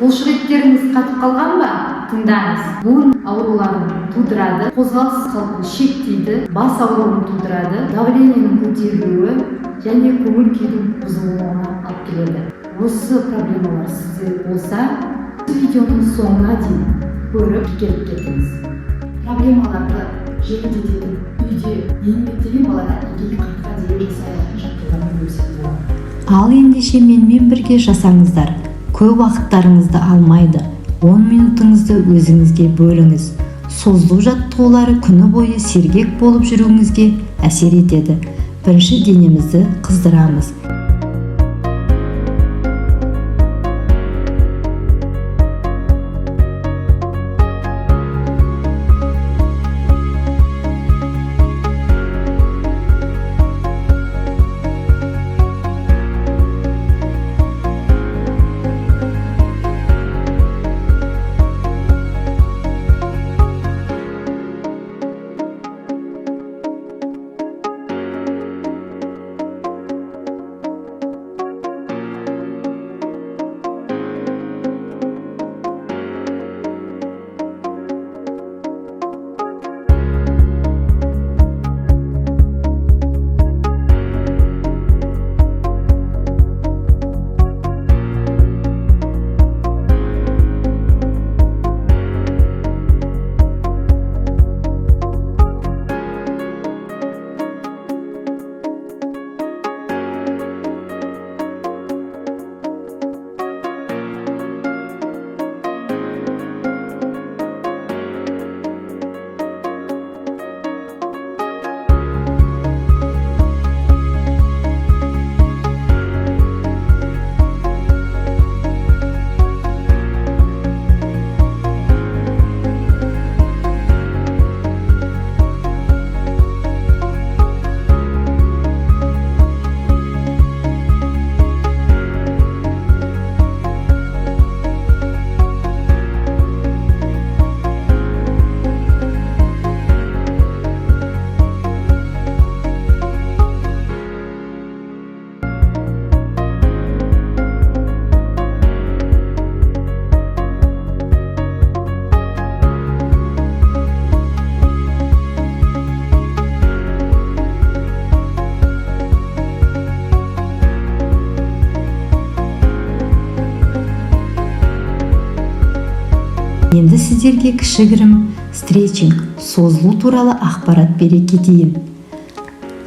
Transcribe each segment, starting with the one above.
бұлшықеттеріңіз қатып қалған ба? Тыңдаңыз. Буын ауруларын тудырады, қозғалыс қалпын шектейді, бас ауруын тудырады, давлениенің көтерілуі және көңіл күйдің бұзылуына алып келеді. Осы проблемалар сізде болса, видеоның соңына дейін көріп келіп кетіңіз. Проблемаларды жеңілдететін үйде еңбектеген балада егей қайтқа дейін жасай алатын жаттығулармен бөлісетін болады. Ал ендеше менімен бірге жасаңыздар. Көп уақыттарыңызды алмайды. 10 минутыңызды өзіңізге бөліңіз. Созылу жаттығулары күні бойы сергек болып жүруіңізге әсер етеді. Бірінші денемізді қыздырамыз. Енді сіздерге кішігірім стретчинг, созылу туралы ақпарат бере кетейін.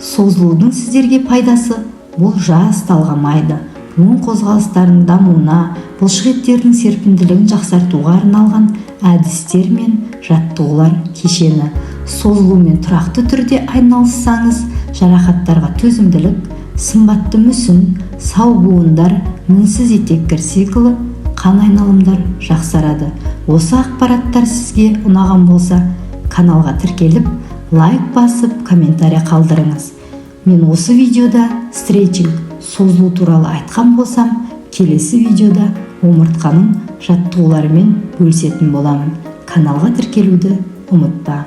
Созылудың сіздерге пайдасы бұл жас талғамайды, буын қозғалыстарының дамуына, бұлшықеттердің серпімділігін жақсартуға арналған әдістер мен жаттығулар кешені. Созылумен тұрақты түрде айналыссаңыз, жарақаттарға төзімділік, сымбатты мүсін, сау буындар, мінсіз етеккір циклы, қан айналымдар жақсарады. Осы ақпараттар сізге ұнаған болса, каналға тіркеліп, лайк басып, комментарий қалдырыңыз. Мен осы видеода стретчинг, созылу туралы айтқан болсам, келесі видеода омыртқаның жаттығуларымен бөлісетін боламын. Каналға тіркелуді ұмытпа.